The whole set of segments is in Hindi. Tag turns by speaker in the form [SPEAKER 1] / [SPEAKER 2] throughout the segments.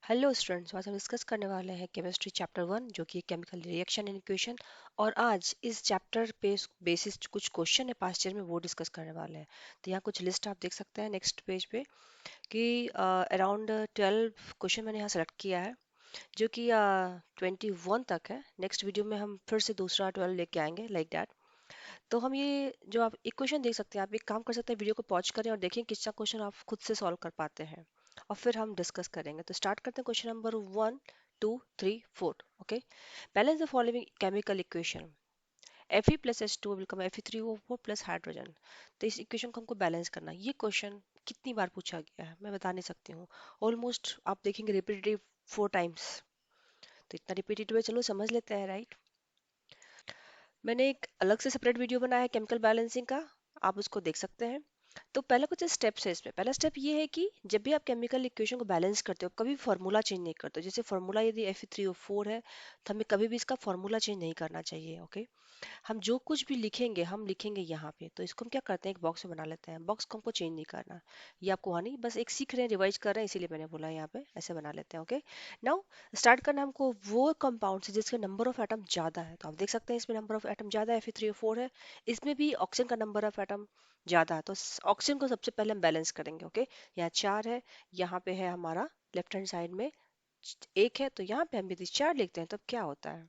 [SPEAKER 1] हेलो स्टूडेंट्स, आज हम डिस्कस करने वाले हैं केमिस्ट्री चैप्टर 1 जो कि केमिकल रिएक्शन एंड इक्वेशन। और आज इस चैप्टर पे बेसिस कुछ क्वेश्चन है पास्ट ईयर में, वो डिस्कस करने वाले हैं। तो यहाँ कुछ लिस्ट आप देख सकते हैं नेक्स्ट पेज पे कि अराउंड 12 क्वेश्चन मैंने यहाँ सेलेक्ट किया है जो कि 21 तक है। नेक्स्ट वीडियो में हम फिर से दूसरा 12 लेके आएंगे लाइक दैट। तो हम ये जो आप इक्वेशन देख सकते हैं, आप एक काम कर सकते हैं, वीडियो को पॉज करें और देखें कितना क्वेश्चन आप खुद से सॉल्व कर पाते हैं, और फिर हम डिस्कस करेंगे। तो स्टार्ट करते हैं question number 1 2 3 4। Okay, balance the following chemical equation. Fe+H2 will become Fe3O4 plus hydrogen. तो इस इक्वेशन को हमको बैलेंस करना है। ये क्वेश्चन कितनी बार पूछा गया है मैं बता नहीं सकती हूँ। ऑलमोस्ट आप देखेंगे रिपीटेटिव 4 टाइम्स। तो इतना रिपीटेटिव है, चलो समझ लेते हैं, राइट। मैंने एक अलग से सेपरेट वीडियो बनाया है केमिकल बैलेंसिंग का, आप उसको देख सकते हैं। तो पहला कुछ स्टेप्स है इसमें। पहला स्टेप ये है कि जब भी आप केमिकल इक्वेशन को बैलेंस करते हो कभी फार्मूला चेंज नहीं करते हो। जैसे फार्मूला यदि Fe3O4 है तो हमें कभी भी इसका फार्मूला चेंज नहीं करना चाहिए। ओके, हम जो कुछ भी लिखेंगे हम लिखेंगे यहाँ पे। तो इसको हम क्या करते हैं, एक बॉक्स में बना लेते हैं। बॉक्स को हमको चेंज नहीं करना, ये आपको वहाँ नहीं, बस एक सीख रहे हैं, रिवाइज कर रहे हैं, इसीलिए मैंने बोला यहाँ पे ऐसे बना लेते हैं। ओके, नाउ स्टार्ट करना हमको वो कंपाउंड से जिसके नंबर ऑफ एटम ज्यादा है। तो आप देख सकते हैं इसमें नंबर ऑफ एटम ज्यादा है, Fe3O4 है। इसमें भी ऑक्सीजन का नंबर ऑफ एटम ज्यादा है, तो ऑक्सीजन को सबसे पहले हम बैलेंस करेंगे। ओके, यहाँ 4 है, यहाँ पे है हमारा लेफ्ट हैंड साइड में 1 है, तो यहाँ पे हम यदि 4 लिखते हैं तब क्या होता है।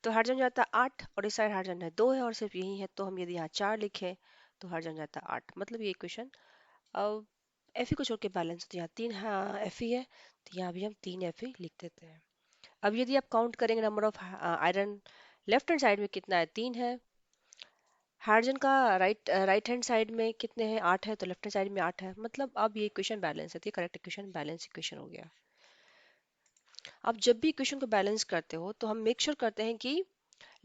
[SPEAKER 1] तो हर जन जाता है 8, और इस साइड हर जन है 2 है और सिर्फ यही है, तो हम यदि यहाँ 4 लिखें तो हर जन जाता है 8। मतलब ये इक्वेशन अब एफ को छोड़ के बैलेंस, तो यहाँ 3 हाँ एफ है, तो यहाँ भी हम 3 एफ लिख देते हैं। अब यदि आप काउंट करेंगे number of iron, left hand side में कितना है, 3 है। हाइड्रोजन का राइट हैंड साइड में कितने हैं, 8 है, तो लेफ्ट हैंड साइड में 8 है। मतलब अब ये इक्वेशन बैलेंस है, तो ये करेक्ट इक्वेशन बैलेंस इक्वेशन हो गया। अब जब भी इक्वेशन को बैलेंस करते हो तो हम मेक श्योर करते हैं कि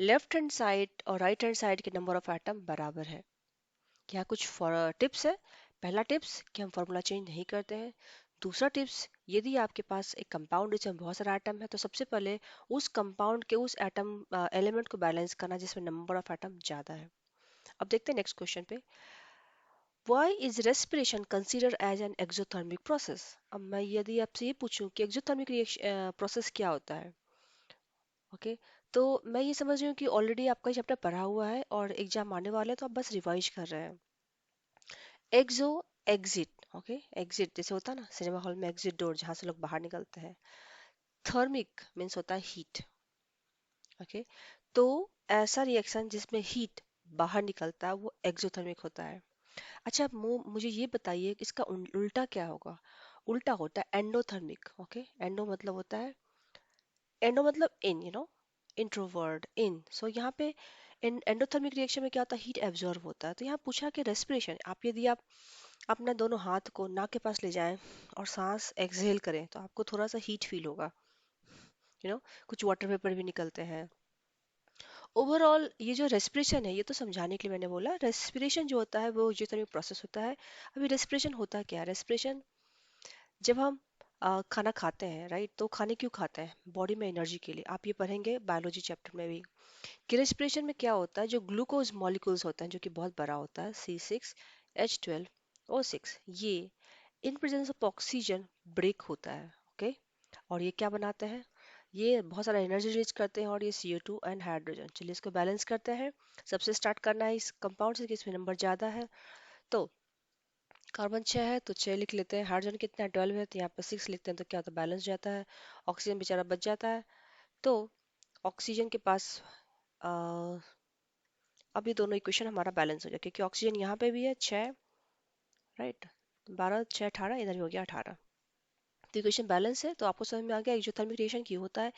[SPEAKER 1] लेफ्ट हैंड साइड और राइट हैंड साइड के नंबर ऑफ एटम बराबर है। क्या कुछ टिप्स है। पहला टिप्स कि हम फार्मूला चेंज नहीं करते हैं। दूसरा टिप्स, यदि आपके पास एक कंपाउंड है जिसमें बहुत सारा एटम है तो सबसे पहले उस कंपाउंड के उस एटम एलिमेंट को बैलेंस करना जिसमें नंबर ऑफ एटम ज्यादा है। अब देखते हैं नेक्स्ट क्वेश्चन पे। Why is respiration considered as an exothermic process? अब मैं यदि आपसे ये पूछूं कि एक्सोथर्मिक प्रोसेस क्या होता है। ओके, तो मैं ये समझ रही हूँ कि ऑलरेडी आपका चैप्टर पढ़ा हुआ है और एग्जाम आने वाला है, तो आप बस रिवाइज कर रहे हैं। एक्सो, एग्जिट। ओके, एग्जिट जैसे होता है ना सिनेमा हॉल में एग्जिट डोर, जहां से लोग बाहर निकलते हैं। थर्मिक मीन्स होता है हीट। ओके, तो ऐसा रिएक्शन जिसमें हीट बाहर निकलता है वो एक्सोथर्मिक होता है। अच्छा, आप मुझे ये बताइए कि इसका उल्टा क्या होगा। उल्टा होता है एंडोथर्मिक। ओके, एंडो मतलब होता है, एंडो मतलब इन, इंट्रोवर्ड इन। सो यहाँ पे एंडोथर्मिक रिएक्शन में क्या होता है, हीट एब्जॉर्ब होता है। तो यहाँ पूछा कि रेस्पिरेशन, आप यदि आप अपना दोनों हाथ को नाक के पास ले जाएं और सांस एक्सहेल करें तो आपको थोड़ा सा हीट फील होगा। कुछ वाटर वेपर भी निकलते हैं। ओवरऑल ये जो रेस्पिरेशन है, ये तो समझाने के लिए मैंने बोला, रेस्पिरेशन जो होता है वो जिस तरह प्रोसेस होता है। अभी रेस्पिरेशन होता क्या है, रेस्पिरेशन जब हम खाना खाते हैं, राइट, तो खाने क्यों खाते हैं, बॉडी में एनर्जी के लिए। आप ये पढ़ेंगे बायोलॉजी चैप्टर में भी कि रेस्पिरेशन में क्या होता है, जो ग्लूकोज मॉलिक्यूल्स होता है जो कि बहुत बड़ा होता है, C6H12O6, ये in presence of oxygen break होता है। ओके, और ये क्या बनाते हैं, ये बहुत सारा एनर्जी रिलीज करते हैं, और ये CO2 एंड हाइड्रोजन। चलिए इसको बैलेंस करते हैं। सबसे स्टार्ट करना है इस कंपाउंड से कि इसमें नंबर ज्यादा है। तो कार्बन 6 है तो 6 लिख लेते हैं। हाइड्रोजन कितना है, 12 है, तो यहाँ पे 6 लिखते हैं, तो क्या होता है, बैलेंस जाता है। ऑक्सीजन बेचारा बच जाता है। तो ऑक्सीजन के पास अ, अब ये दोनों इक्वेशन हमारा बैलेंस हो जाए, क्योंकि ऑक्सीजन यहाँ पे भी है 6, राइट, 12 6 18, इधर भी हो गया 18। तो इक्वेशन बैलेंस है, तो आपको समझ में आ गया एक्सोथर्मिक रिएक्शन की होता है।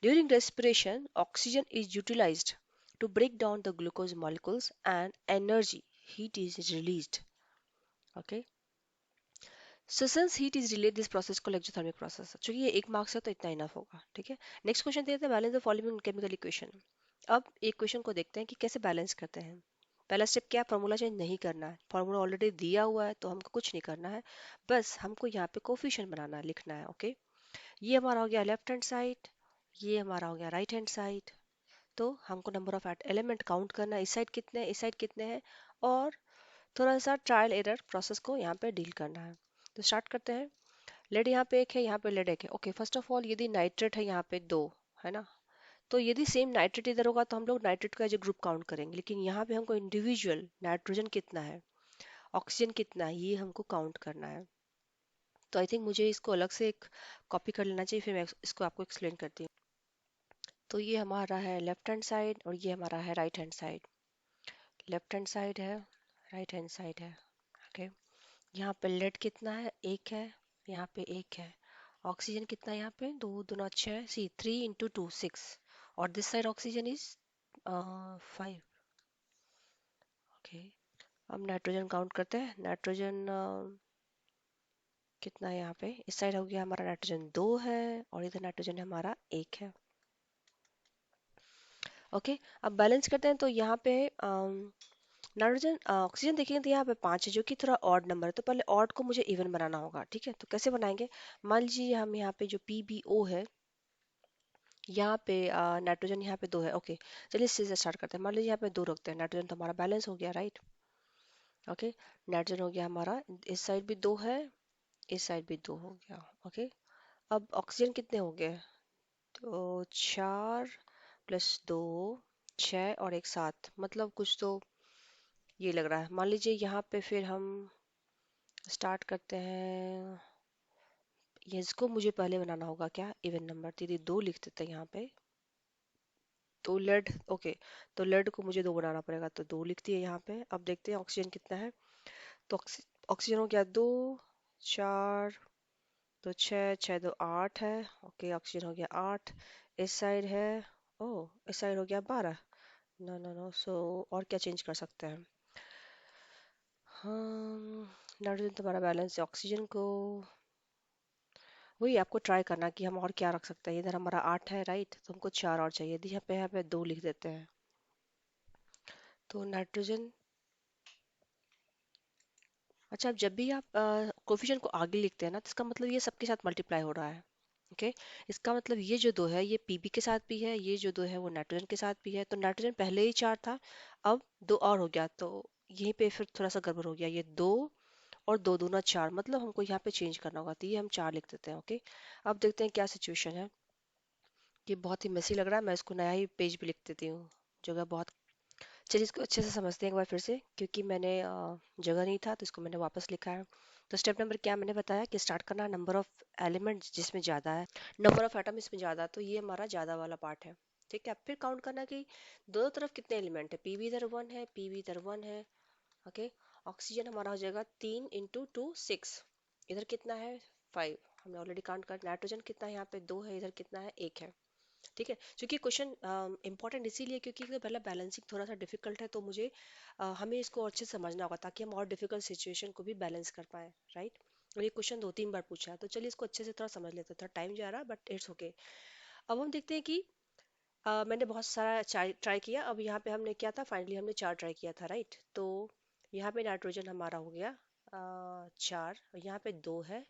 [SPEAKER 1] During respiration oxygen is utilized to break down the glucose molecules and energy heat is released. Okay, so since heat is related this process को एक्सोथर्मिक प्रोसेस। चूंकि ये एक मार्क्स है तो इतना इनफ होगा, ठीक है। नेक्स्ट क्वेश्चन देते हैं, balance the following chemical equation. अब एक क्वेश्चन को देखते हैं कि कैसे बैलेंस करते हैं। पहला स्टेप क्या, फार्मूला चेंज नहीं करना है। फार्मूला ऑलरेडी दिया हुआ है तो हमको कुछ नहीं करना है, बस हमको यहाँ पे कोफिशिएंट बनाना है, लिखना है। ओके, ये हमारा हो गया लेफ्ट हैंड साइड, ये हमारा हो गया राइट हैंड साइड। तो हमको नंबर ऑफ एलिमेंट काउंट करना है, इस साइड कितने हैं, इस साइड कितने हैं, और थोड़ा सा ट्रायल एरर प्रोसेस को यहाँ पे डील करना है। तो स्टार्ट करते हैं। लेड यहाँ पे एक है, यहाँ पे लेड एक है। ओके, फर्स्ट ऑफ ऑल यदि नाइट्रेट है यहाँ पे दो, है ना, तो यदि सेम नाइट्रेट इधर होगा तो हम लोग नाइट्रेट का जो ग्रुप काउंट करेंगे, लेकिन यहाँ पे हमको इंडिविजुअल नाइट्रोजन कितना है, ऑक्सीजन कितना है, ये हमको काउंट करना है। तो आई थिंक मुझे इसको अलग से एक कॉपी कर लेना चाहिए, फिर मैं इसको आपको एक्सप्लेन करती हूँ। तो ये हमारा है लेफ्ट हैंड साइड और ये हमारा है right hand side. Left hand side है, राइट हैंड साइड है। ओके, यहाँ पे लेड कितना है, एक है, यहाँ पे एक है। ऑक्सीजन कितना है यहाँ पे, दो दूना छः, सी 3 × 2 6, और this side oxygen is 5। Okay, अब नाइट्रोजन काउंट करते हैं। नाइट्रोजन कितना है यहाँ पे, इस साइड हो गया हमारा नाइट्रोजन दो है, और इधर नाइट्रोजन हमारा एक है। ओके, अब बैलेंस करते हैं। तो यहाँ पे नाइट्रोजन ऑक्सीजन देखेंगे तो यहाँ पे पाँच है, जो कि थोड़ा ऑड नंबर है, तो पहले ऑड को मुझे इवन बनाना होगा। ठीक है, तो कैसे बनाएंगे, मान लीजिए हम यहाँ पे जो PbO है, यहाँ पे नाइट्रोजन यहाँ पे दो है। ओके, चलिए इससे स्टार्ट करते हैं। मान लीजिए यहाँ पे दो रखते हैं, नाइट्रोजन तो हमारा बैलेंस हो गया, राइट। ओके, नाइट्रोजन हो गया हमारा, इस साइड भी दो है, इस साइड भी दो हो गया। ओके, अब ऑक्सीजन कितने हो गए, तो 4 + 2 6 और एक सात, मतलब कुछ तो ये लग रहा है। मान लीजिए यहाँ पे फिर हम स्टार्ट करते हैं, ये इसको मुझे पहले बनाना होगा क्या, इवन नंबर, तो यदि दो लिख देते हैं यहाँ पे, तो लेड, ओके, तो लेड को मुझे दो बनाना पड़ेगा, तो दो लिखती है यहाँ पे। अब देखते हैं ऑक्सीजन कितना है, तो ऑक्सीजन हो गया दो, चार, तो छः, छः दो आठ है। ओके, ऑक्सीजन हो गया आठ। इस साइड है, ओ, इस साइड हो गया 12। नो नो नो, सो और क्या चेंज कर सकते हैं हम, नाइट्रोजन तुम्हारा बैलेंस है, ऑक्सीजन को वही आपको ट्राई करना कि हम और क्या रख सकते हैं। इधर हमारा आठ है, राइट, तो हमको चार और चाहिए, यदि यहाँ पे दो लिख देते हैं, तो नाइट्रोजन, अच्छा, अब जब भी आप कोफिशिएंट को आगे लिखते हैं ना, तो इसका मतलब ये सबके साथ मल्टीप्लाई हो रहा है। ओके, इसका मतलब ये जो दो है ये पीबी के साथ भी है, ये जो दो है वो नाइट्रोजन के साथ भी है। तो नाइट्रोजन पहले ही चार था, अब दो और हो गया, तो यहीं पे फिर थोड़ा सा गड़बड़ हो गया, ये दो और दो दूना चार, मतलब हमको यहाँ पे चेंज करना होगा, तो ये हम चार लिख देते हैं। ओके, अब देखते हैं क्या सिचुएशन है। ये बहुत ही मेसी लग रहा है, मैं इसको नया ही पेज भी लिख देती हूँ, जगह बहुत। चलिए इसको अच्छे से समझते हैं एक बार फिर से, क्योंकि मैंने जगह नहीं था तो इसको मैंने वापस लिखा है। तो स्टेप नंबर क्या मैंने बताया कि स्टार्ट करना नंबर ऑफ एलिमेंट जिसमें ज़्यादा है, नंबर ऑफ एटम इसमें ज़्यादा, तो ये हमारा ज़्यादा वाला पार्ट है। ठीक है, फिर काउंट करना कि दोनों तरफ कितने एलिमेंट है, पीवी इधर वन है, पीवी इधर वन है। ओके, ऑक्सीजन हमारा हो जाएगा 3 × 2 6, इधर कितना है 5, हमने ऑलरेडी काउंट कर। नाइट्रोजन कितना है यहाँ पे दो है, इधर कितना है एक है। ठीक है, क्योंकि क्वेश्चन इंपॉर्टेंट इसीलिए क्योंकि पहला बैलेंसिंग थोड़ा सा डिफिकल्ट है, तो मुझे हमें इसको अच्छे से समझना होगा ताकि हम और डिफिकल्ट सिचुएशन को भी बैलेंस कर पाए, राइट। और ये क्वेश्चन दो तीन बार पूछा है, तो चलिए इसको अच्छे से थोड़ा समझ लेते हैं, थोड़ा टाइम जा रहा है बट इट्स ओके। अब हम देखते हैं कि मैंने बहुत सारा ट्राई किया, अब यहाँ पे हमने क्या था, फाइनली हमने चार ट्राई किया था, राइट। तो यहाँ पे नाइट्रोजन हमारा हो गया चार, और यहाँ पे दो है,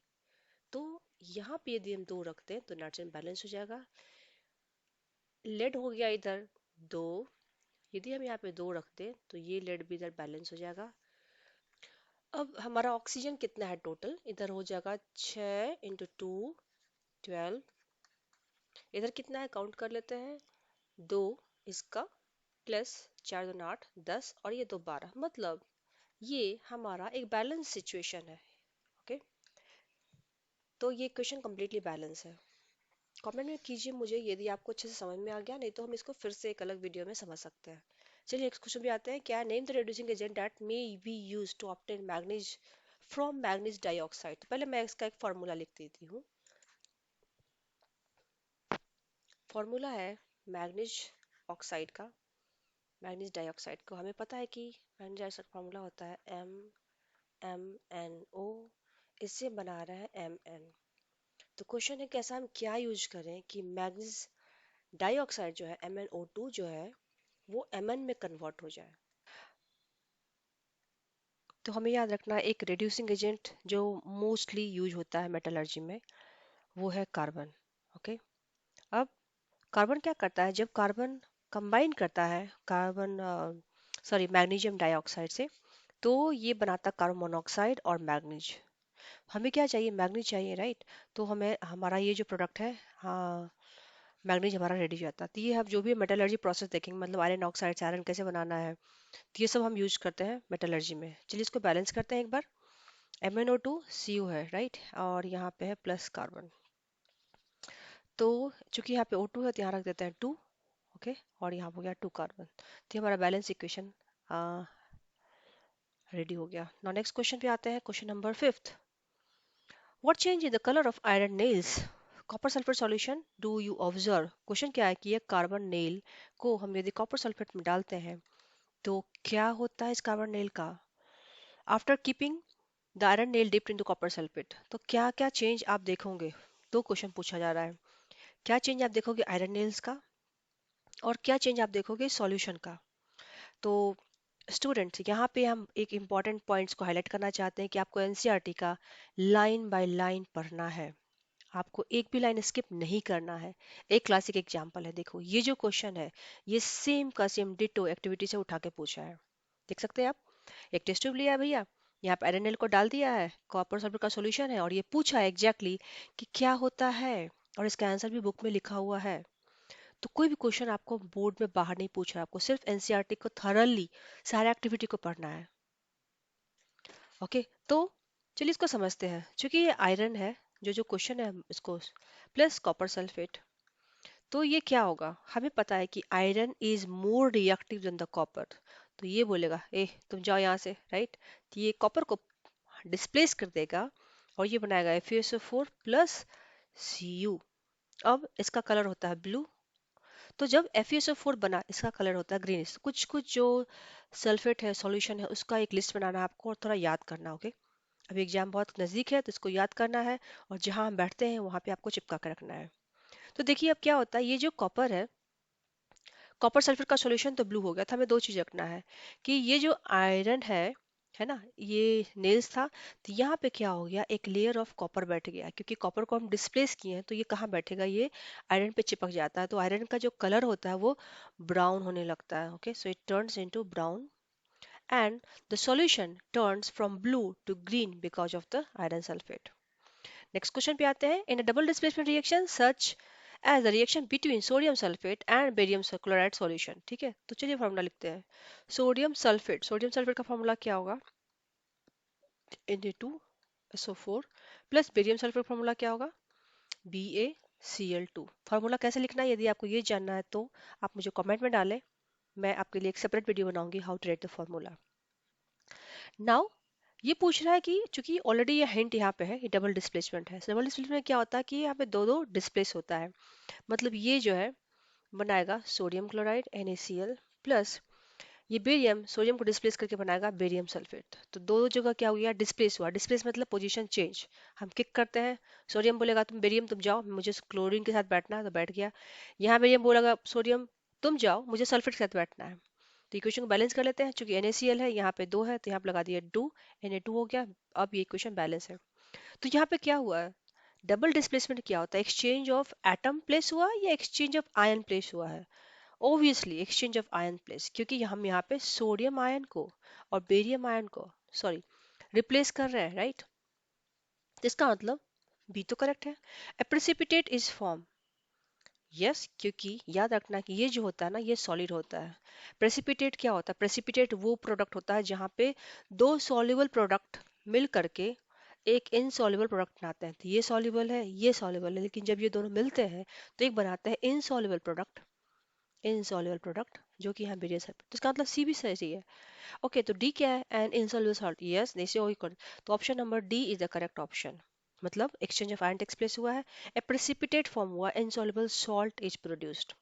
[SPEAKER 1] तो यहाँ पे यदि हम दो रखते हैं तो नाइट्रोजन बैलेंस हो जाएगा। लेड हो गया इधर दो, यदि हम यहाँ पे दो रख दें तो ये लेड भी इधर बैलेंस हो जाएगा। अब हमारा ऑक्सीजन कितना है टोटल, इधर हो जाएगा 6 × 2 12, इधर कितना है काउंट कर लेते हैं, दो इसका प्लस चार दूना आठ 10, और ये दो 12, मतलब ये हमारा एक बैलेंस सिचुएशन है। ओके, तो ये क्वेश्चन कम्प्लीटली बैलेंस है। कमेंट में कीजिए मुझे यदि आपको अच्छे से समझ में आ गया, नहीं तो हम इसको फिर से एक अलग वीडियो में समझ सकते हैं। चलिए नेक्स्ट क्वेश्चन भी आते हैं, क्या name the reducing agent that may be used to obtain manganese from manganese dioxide. तो पहले मैं इसका एक फार्मूला लिख देती हूँ। फार्मूला है मैग्नीज ऑक्साइड का, मैग्नीज डाइऑक्साइड को हमें पता है कि मैग्नीज डाइऑक्साइड फार्मूला होता है MnO, इससे बना रहा है Mn। तो क्वेश्चन है कैसा हम क्या यूज करें कि मैग्नीज डाइऑक्साइड जो है MnO2 जो है वो Mn में कन्वर्ट हो जाए। तो हमें याद रखना एक रिड्यूसिंग एजेंट जो मोस्टली यूज होता है मेटलर्जी में, वो है कार्बन। ओके, अब कार्बन क्या करता है, जब कार्बन कंबाइन करता है कार्बन सॉरी मैग्नीशियम डाइऑक्साइड से, तो ये बनाता कार्बन मोनोऑक्साइड और मैग्नीज। हमें क्या चाहिए, मैग्नीज चाहिए, राइट। तो हमें हमारा ये जो प्रोडक्ट है, हाँ, मैग्नीज हमारा रेडी हो जाता है। तो ये हम जो भी मेटलर्जी प्रोसेस देखेंगे, मतलब आयरन ऑक्साइड से आयरन कैसे बनाना है, तो ये सब हम यूज करते हैं मेटलर्जी में। चलिए इसको बैलेंस करते हैं एक बार। MnO2 Cu है, राइट, और यहाँ पे है प्लस कार्बन। तो चूंकि यहाँ पे O2 है तो यहाँ रख देते हैं 2, ओके, और यहाँ हो गया 2 कार्बन। तो ये हमारा बैलेंस इक्वेशन रेडी हो गया। नाउ नेक्स्ट क्वेश्चन पे आते हैं, question number 5th। What change in the colour of iron nails copper sulphate solution do you observe. Question क्या है कि ये कार्बन नेल को हम यदि कॉपर सल्फेट में डालते हैं तो क्या होता है इस कार्बन नेल का। After keeping the iron nail dipped into copper sulphate, तो क्या क्या चेंज आप देखोगे। दो क्वेश्चन पूछा जा रहा है, क्या चेंज आप देखोगे आयरन नेल्स का, और क्या चेंज आप देखोगे सॉल्यूशन का। तो स्टूडेंट्स, यहाँ पे हम एक इम्पॉर्टेंट पॉइंट्स को हाईलाइट करना चाहते हैं कि आपको एनसीईआरटी का लाइन बाय लाइन पढ़ना है, आपको एक भी लाइन स्किप नहीं करना है। एक क्लासिक एग्जांपल है, देखो ये जो क्वेश्चन है ये सेम का सेम डिटो एक्टिविटी से उठा के पूछा है। देख सकते हैं आप, एक टेस्ट ट्यूब लिया है भैया, यहाँ पे आयरन को डाल दिया है, कॉपर सल्फर का सॉल्यूशन है, और ये पूछा है एग्जैक्टली कि क्या होता है, और इसका आंसर भी बुक में लिखा हुआ है। तो कोई भी क्वेश्चन आपको बोर्ड में बाहर नहीं पूछ रहा, आपको सिर्फ एनसीईआरटी को थरली सारे एक्टिविटी को पढ़ना है। ओके, तो चलिए इसको समझते हैं। क्योंकि ये आयरन है, जो जो क्वेश्चन है इसको प्लस कॉपर सल्फेट, तो ये क्या होगा, हमें पता है कि iron is more reactive than the copper. तो ये बोलेगा ए तुम जाओ यहाँ से, राइट। तो ये कॉपर को डिस्प्लेस कर देगा और ये बनाएगा FeSO4 प्लस Cu। अब इसका कलर होता है ब्लू। तो जब FeSO4 बना, इसका कलर होता है ग्रीन। कुछ कुछ जो सल्फेट है, सॉल्यूशन है, उसका एक लिस्ट बनाना है आपको और थोड़ा याद करना, ओके। अभी एग्जाम बहुत नजदीक है तो इसको याद करना है, और जहां हम बैठते हैं वहां पे आपको चिपका कर रखना है। तो देखिए अब क्या होता है, ये जो कॉपर है, कॉपर सल्फेट का सॉल्यूशन तो ब्लू हो गया था। हमें दो चीज रखना है कि ये जो आयरन है ना, ये नेल्स था, तो यहाँ पे क्या हो गया, एक लेयर ऑफ कॉपर बैठ गया, क्योंकि कॉपर को हम डिस्प्लेस किए हैं तो ये कहाँ बैठेगा, ये आयरन पे चिपक जाता है। तो आयरन का जो कलर होता है वो ब्राउन होने लगता है, okay, so it turns into brown, and the solution turns from blue to green because of the iron sulfate. Next question पे आते हैं। In a double displacement reaction such as the reaction between sodium sulphate and barium chloride solution, ठीक है। तो चलिए फार्मूला लिखते हैं। सोडियम सल्फेट का फार्मूला क्या होगा, Na2SO4 plus barium sulphate formula क्या होगा, BaCl2। फार्मूला कैसे लिखना है यदि आपको ये जानना है तो आप मुझे कमेंट में डालें, मैं आपके लिए एक सेपरेट वीडियो बनाऊंगी how to write the formula. Now ये पूछ रहा है कि चूंकि ऑलरेडी ये हिंट यहाँ पे है, ये डबल डिस्प्लेसमेंट है। डबल डिस्प्लेसमेंट में क्या होता है कि यहाँ पे दो दो डिस्प्लेस होता है, मतलब ये जो है बनाएगा सोडियम क्लोराइड NaCl प्लस ये बेरियम सोडियम को डिस्प्लेस करके बनाएगा बेरियम सल्फेट। तो दो जगह क्या हो गया, डिस्प्लेस हुआ। डिस्प्लेस मतलब पोजीशन चेंज। हम किक करते हैं, सोडियम बोलेगा तुम बेरियम तुम जाओ, मुझे क्लोरीन के साथ बैठना है, तो बैठ गया। यहाँ बेरियम बोलेगा सोडियम तुम जाओ, मुझे सल्फेट के साथ बैठना है। तो इक्वेशन को बैलेंस कर लेते हैं। चूंकि NaCl है, यहाँ पे 2 है तो यहाँ पे लगा दिया 2, Na2 हो गया। अब ये इक्वेशन बैलेंस है। तो यहाँ पे क्या हुआ है, डबल डिस्प्लेसमेंट क्या होता है, एक्सचेंज ऑफ एटम प्लेस हुआ या एक्सचेंज ऑफ आयन प्लेस हुआ है। Obviously exchange of ion place, क्योंकि हम यहाँ पे सोडियम आयन को और बेरियम आयन को सॉरी रिप्लेस कर रहे हैं, राइट। तो इसका मतलब बी तो करेक्ट है। A precipitate is form, yes, क्योंकि याद रखना कि ये जो होता है ना ये सॉलिड होता है। प्रेसिपिटेट क्या होता है, प्रेसिपिटेट वो प्रोडक्ट होता है जहाँ पे दो सॉल्युबल प्रोडक्ट मिल करके एक इनसॉल्युबल प्रोडक्ट बनाते हैं। तो ये सॉल्युबल है, ये सॉल्युबल है, लेकिन जब ये दोनों मिलते हैं तो एक बनाते हैं इनसॉल्युबल प्रोडक्ट, इनसॉल्युबल प्रोडक्ट, जो कि यहाँ बेरियस है। तो इसका मतलब सी भी सही है। ओके, तो डी क्या है, एन इनसॉल्युबल सॉल्ट, यस जैसे वही कर। तो option number D is the correct option, मतलब exchange of ion takes place हुआ है, ए प्रेसिपिटेट फॉर्म हुआ, इनसॉल्युबल सॉल्ट इज प्रोड्यूस्ड।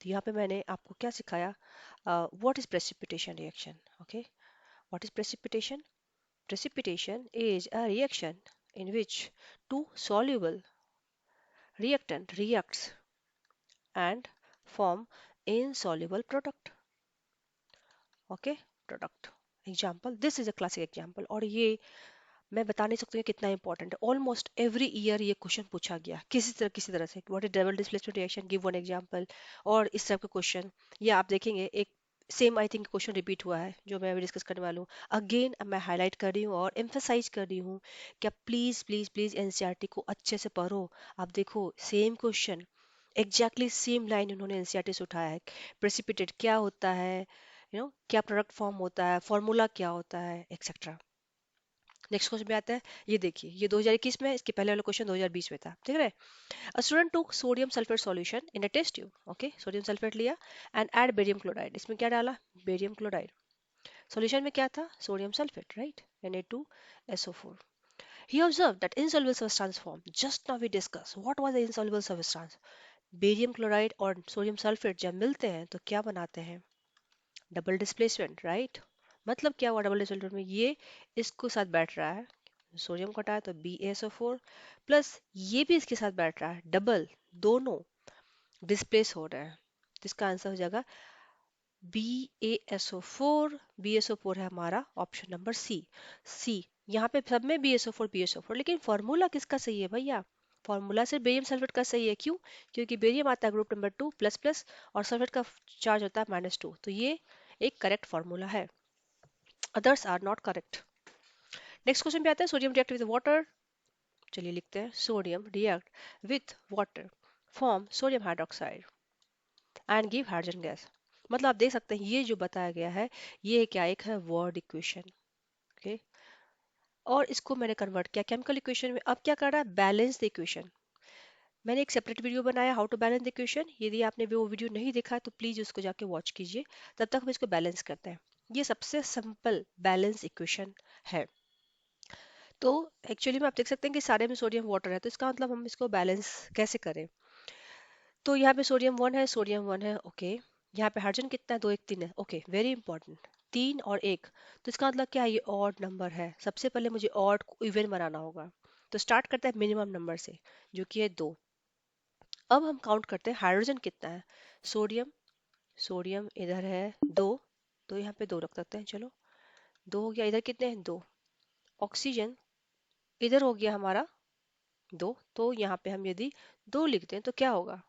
[SPEAKER 1] तो यहाँ पे मैंने आपको क्या सिखाया, what is precipitation reaction, okay. What is precipitation, precipitation is a reaction in which two soluble reactant reacts and form insoluble product, okay, product। Example, this is a classic example, और ये मैं बता नहीं सकती हूँ कितना इंपॉर्टेंट है। ऑलमोस्ट एवरी ईयर ये क्वेश्चन पूछा गया किसी तरह से, what is double displacement reaction, give one example, और इस तरह के क्वेश्चन। ये आप देखेंगे एक same I think question repeat हुआ है जो मैं अभी डिस्कस करने वाला हूँ। अगेन मैं हाईलाइट कर रही हूँ और एम्फेसाइज कर रही हूँ कि आप प्लीज प्लीज प्लीज एनसीईआरटी को अच्छे से पढ़ो। आप देखो same question, exactly same line उन्होंने एनसीईआरटी से उठाया है। प्रेसिपिटेट क्या होता है, क्या प्रोडक्ट फॉर्म होता है, फॉर्मूला क्या होता है, एक्सेट्रा। नेक्स्ट क्वेश्चन पे आता है। ये देखिए, ये 2021 में है, इसके पहले वाला क्वेश्चन 2020 में था, ठीक है। A student took sodium sulfate solution in a test tube. Okay, sodium sulfate लिया and add barium chloride. इसमें क्या डाला? Barium chloride. Solution में क्या था? Sodium sulfate, right? Na2SO4. He observed that insoluble substance formed. Just now we discussed what was the insoluble substance. Barium chloride और sodium sulfate जब मिलते हैं तो क्या बनाते हैं? Double displacement, right. मतलब क्या हुआ डबल डिस्प्लेसमेंट में? ये इसको साथ बैठ रहा है, सोडियम को हटाया तो BaSO4, प्लस ये भी इसके साथ बैठ रहा है, डबल, दोनों डिस्प्लेस हो रहे हैं। तो इसका आंसर हो जाएगा BaSO4। BaSO4 है हमारा ऑप्शन नंबर सी। सी, यहाँ पे सब में BaSO4 BaSO4, लेकिन फॉर्मूला किसका सही है भैया? फॉर्मूला सिर्फ बेरियम सल्फेट का सही है। क्यों? क्योंकि बेरियम आता है ग्रुप नंबर 2 प्लस प्लस, और सल्फेट का चार्ज होता है -2, तो ये एक करेक्ट फॉर्मूला है। Others are not correct. Next question पे आते हैं। Sodium react with water. चलिए लिखते हैं, sodium react with water, form sodium hydroxide and give hydrogen gas. मतलब आप देख सकते हैं ये जो बताया गया है, ये क्या एक है वर्ड इक्वेशन। ओके, और इसको मैंने कन्वर्ट किया केमिकल इक्वेशन में। अब क्या कर रहा है? Balance the equation. मैंने एक सेपरेट वीडियो बनाया how to balance the equation. यदि आपने वो वीडियो नहीं देखा है तो प्लीज उसको जाके वॉच कीजिए। तब तक हम इसको बैलेंस करते हैं। ये सबसे सिंपल बैलेंस इक्वेशन है। तो एक्चुअली में आप देख सकते हैं कि सारे में सोडियम वाटर है, तो इसका मतलब हम इसको बैलेंस कैसे करें? तो यहाँ पे सोडियम 1 है, सोडियम 1 है, ओके। यहाँ पे हाइड्रोजन कितना है? 2 1 3 है, ओके, वेरी इंपॉर्टेंट। 3 और 1, तो इसका मतलब क्या है? ये ऑड नंबर है। सबसे पहले मुझे ऑड को इवन बनाना होगा, तो स्टार्ट करते हैं मिनिमम नंबर से, जो कि है 2। अब हम काउंट करते हैं हाइड्रोजन कितना है। सोडियम, सोडियम इधर है 2, तो यहाँ पे 2 रख सकते हैं, चलो। 2 हो गया, इधर कितने हैं? 2। ऑक्सीजन इधर हो गया हमारा 2, तो यहाँ पे हम यदि 2 लिखते हैं तो क्या होगा?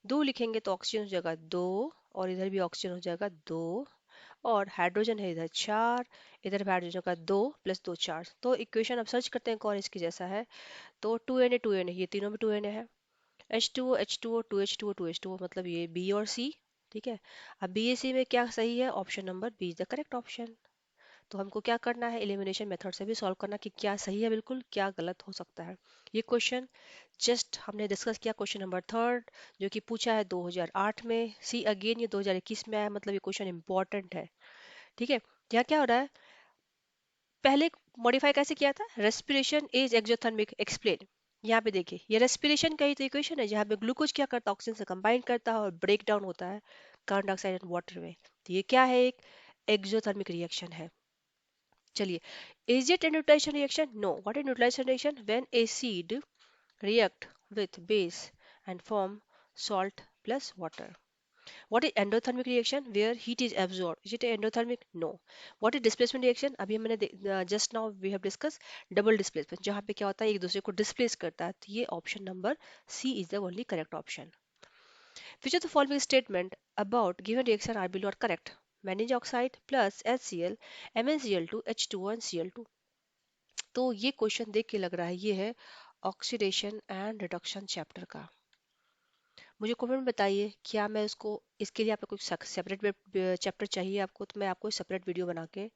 [SPEAKER 1] 2 लिखेंगे तो ऑक्सीजन हो जाएगा 2, और इधर भी ऑक्सीजन हो जाएगा 2, और हाइड्रोजन है इधर 4, इधर भी हाइड्रोजन का 2 + 2 4। तो इक्वेशन अब सर्च करते हैं कौन इसके जैसा है। तो 2Na 2Na, ये तीनों में 2Na है। H2O H2O 2H2O 2H2O, मतलब ये B और C। ठीक है। अब B C में क्या सही है? Option number B is the correct option. तो हमको क्या करना है? एलिमिनेशन मेथड से भी सॉल्व करना कि क्या सही है बिल्कुल, क्या गलत हो सकता है। ये क्वेश्चन जस्ट हमने डिस्कस किया, क्वेश्चन नंबर 3 जो कि पूछा है 2008 में। सी अगेन, ये 2021 में आया, मतलब ये क्वेश्चन इंपॉर्टेंट है। ठीक है। यहाँ क्या हो रहा है? पहले मॉडिफाई कैसे किया था? Respiration is exothermic, explain. यहाँ पे देखिए, ये रेस्पिरेशन का ही तो इक्वेशन है, जहाँ पे ग्लूकोज क्या करता है? ऑक्सीजन से कंबाइन करता है और ब्रेक डाउन होता है कार्बन डाइऑक्साइड एंड वाटर में। तो ये क्या है? एक एक्सोथर्मिक रिएक्शन है। चलिए, is it a neutralization reaction? No. What is neutralization reaction? When acid react with base and form salt plus water. What is endothermic reaction? Where heat is absorbed. Is it a endothermic? No. What is displacement reaction? अभी मैंने just now we have discussed double displacement, जहाँ पे क्या होता है? एक दूसरे को displace करता है। तो ये option number C is the only correct option. Which of the following statement about given reaction are below are correct? Manganese oxide plus HCl, MnCl2, H2O and Cl2। तो ये क्वेश्चन देख के लग रहा है ये है ऑक्सीडेशन एंड रिडक्शन चैप्टर का। मुझे कमेंट में बताइए, क्या मैं उसको, इसके लिए आपको कुछ सेपरेट चैप्टर चाहिए आपको, तो मैं आपको सेपरेट वीडियो बना के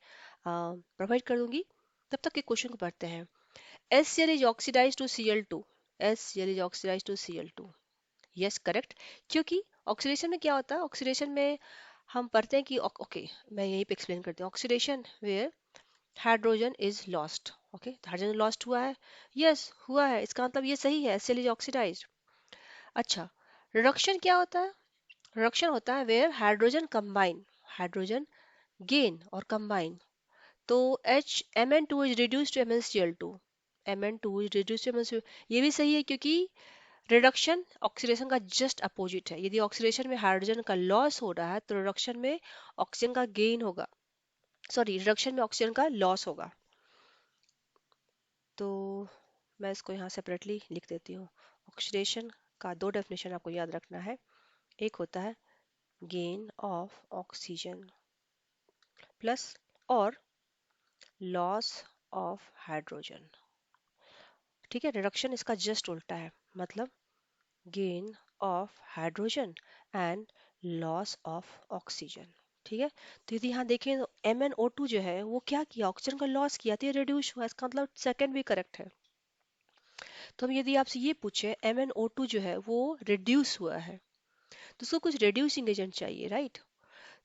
[SPEAKER 1] प्रोवाइड कर दूंगी। तब तक के क्वेश्चन को पढ़ते हैं। HCl is oxidize to Cl2। HCl is oxidize to Cl2। Yes, correct. क्योंकि ऑक्सीडेशन में क्या होता है? ऑक्सीडेशन में हम पढ़ते हैं कि ओके, मैं यहीं पे एक्सप्लेन करती हूँ। Oxidation where hydrogen is lost. Okay, hydrogen lost हुआ है। यस, हुआ है, इसका मतलब ये सही है, HCl इज ऑक्सीडाइज्ड। अच्छा, रिडक्शन क्या होता है? रिडक्शन होता है where hydrogen combine, hydrogen gain और कंबाइन। तो H Mn2 is reduce to MnCl2। Mn2 is reduce to MnCl2, ये भी सही है क्योंकि रिडक्शन ऑक्सीडेशन का जस्ट अपोजिट है। यदि ऑक्सीडेशन में हाइड्रोजन का लॉस हो रहा है तो रिडक्शन में ऑक्सीजन का गेन होगा, सॉरी, रिडक्शन में ऑक्सीजन का लॉस होगा। तो मैं इसको यहाँ सेपरेटली लिख देती हूँ। ऑक्सीडेशन का दो डेफिनेशन आपको याद रखना है। एक होता है gain of oxygen plus और loss of hydrogen। ठीक है, रिडक्शन इसका जस्ट उल्टा है, मतलब gain of hydrogen and loss of oxygen. ठीक है, तो यदि यहाँ देखें तो MnO2 जो है वो क्या किया, ऑक्सीजन का लॉस किया, तो ये रिड्यूस हुआ, इसका मतलब सेकंड भी करेक्ट है। तो हम यदि आपसे ये पूछे MnO2 जो है वो रिड्यूस हुआ है, तो उसको कुछ रिड्यूसिंग एजेंट चाहिए, राइट?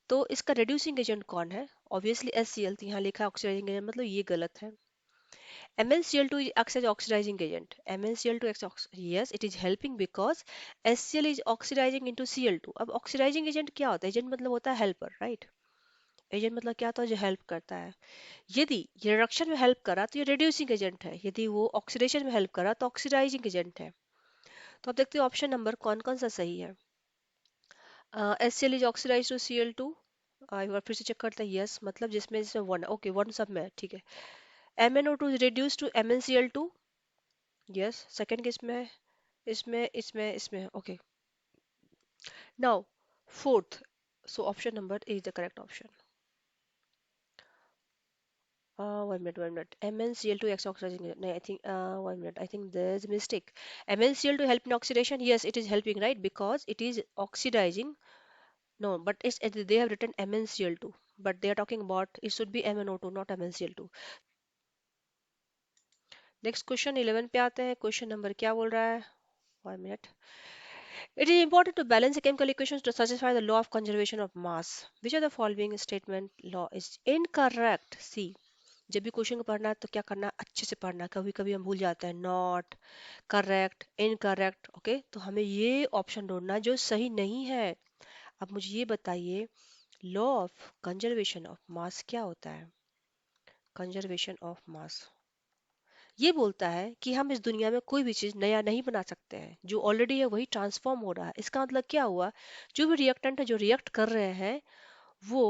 [SPEAKER 1] तो इसका रिड्यूसिंग एजेंट कौन है? ऑब्वियसली HCl, तो यहाँ लिखा है ऑक्सीडाइजिंग एजेंट, मतलब ये गलत है। MnCl2 acts as oxidizing agent. MnCl2 acts yes, it is helping because HCl is oxidizing into Cl2। अब oxidizing agent क्या होता है? एजेंट मतलब होता है हेल्पर, राइट? एजेंट मतलब क्या होता है? जो हेल्प करता है। यदि ये रिडक्शन में हेल्प करा तो ये रिड्यूसिंग एजेंट है, यदि वो ऑक्सीडेशन में हेल्प करा तो ऑक्सीडाइजिंग एजेंट है। तो अब देखते हैं ऑप्शन नंबर कौन कौन सा सही है। HCl is oxidize to Cl2। एक बार फिर से चेक करते हैं, यस, मतलब जिसमें जिसमें वन, ओके वन सब में है, ठीक है। MnO2 is reduced to MnCl2, yes, second किस में है? इसमें okay. Now fourth, so option number A is the correct option. 1 minute. MnCl2 acts oxidizing agent. No, I think 1 minute, I think there's a mistake. MnCl2 help in oxidation, yes, it is helping, right? Because it is oxidizing. No, but they have written MnCl2, but they are talking about it should be MnO2, not MnCl2. Next question 11 पे आते हैं। क्वेश्चन नंबर क्या बोल रहा है? 1 minute. It is important to balance the chemical equations to satisfy the law of conservation of mass. Which of the following statement law is incorrect? See, जब भी क्वेश्चन को पढ़ना है तो क्या करना, अच्छे से पढ़ना। कभी कभी हम भूल जाते हैं, नॉट करेक्ट, इनकरेक्ट, ओके, तो हमें ये ऑप्शन ढूंढना जो सही नहीं है। अब मुझे ये बताइए, law of conservation of mass क्या होता है? कंजर्वेशन ऑफ मास ये बोलता है कि हम इस दुनिया में कोई भी चीज नया नहीं बना सकते हैं, जो ऑलरेडी है वही ट्रांसफॉर्म हो रहा है। इसका मतलब क्या हुआ, जो भी रिएक्टेंट है जो रिएक्ट कर रहे हैं वो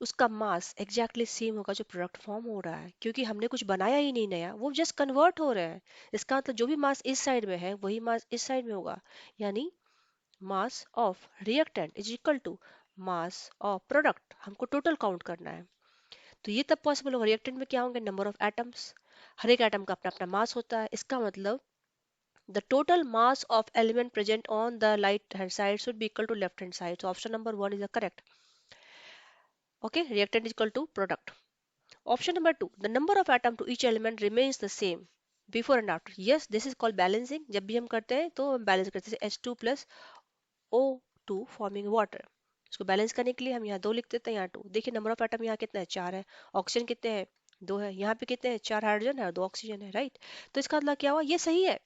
[SPEAKER 1] उसका मास एग्जैक्टली सेम होगा जो प्रोडक्ट फॉर्म हो रहा है, क्योंकि हमने कुछ बनाया ही नहीं नया, वो जस्ट कन्वर्ट हो रहे हैं। इसका मतलब जो भी मास इस साइड में है वही मास इस साइड में होगा, यानी mass of reactant is equal to mass of product. हमको टोटल काउंट करना है, तो ये तब पॉसिबल होगा। रिएक्टेंट में क्या होंगे, नंबर ऑफ एटम्स, हर एक एटम का अपना अपना मास होता है। इसका मतलब the total mass of element present on the right hand side should be equal to left hand side, so option number 1 is the correct. Okay, reactant is equal to product. Option number 2, the number of atom to each element remains the same before and after. Yes, this is called balancing। जब भी हम करते हैं तो हम बैलेंस करते हैं, H2 plus O2 forming water। इसको बैलेंस करने के लिए हम यहाँ 2 लिख देते हैं, यहाँ 2। देखिए नंबर ऑफ एटम यहाँ कितना है, 4 है। ऑक्सीजन कितने हैं, 2 है। यहाँ पे कितने हैं, 4 हाइड्रोजन है और 2 ऑक्सीजन है, राइट? तो इसका मतलब क्या हुआ, ये सही है।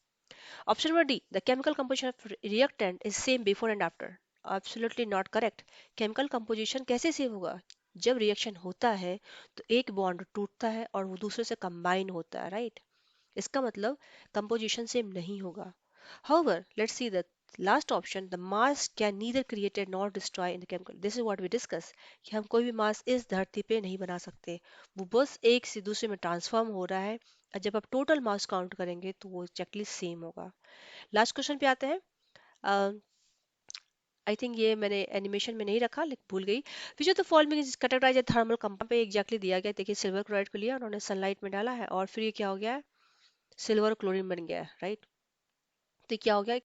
[SPEAKER 1] Option number D, the chemical composition of reactant is same before and after. Absolutely not correct. Chemical composition कैसे सेम होगा? जब रिएक्शन होता है तो एक बॉन्ड टूटता है और वो दूसरे से कंबाइन होता है, राइट? इसका मतलब कंपोजिशन सेम नहीं होगा। However, let's see the last option, the mass can neither created nor destroy in the chemical। This is what we discuss, कि हम कोई भी मास इस धरती पे नहीं बना सकते, वो बस एक से दूसरे में ट्रांसफॉर्म हो रहा है। और जब आप टोटल मास काउंट करेंगे तो वो एक्जैक्टली सेम होगा। लास्ट क्वेश्चन पे आते हैं। आई थिंक ये मैंने एनिमेशन में नहीं रखा, लेकिन भूल गई। Which of the following is categorized as thermal compound पे एग्जैक्टली दिया गया। देखिए सिल्वर क्लोराइड को लिया उन्होंने, सनलाइट में डाला है और फिर ये क्या हो गया है, सिल्वर क्लोरीन बन गया है, राइट? तो क्या हो गया,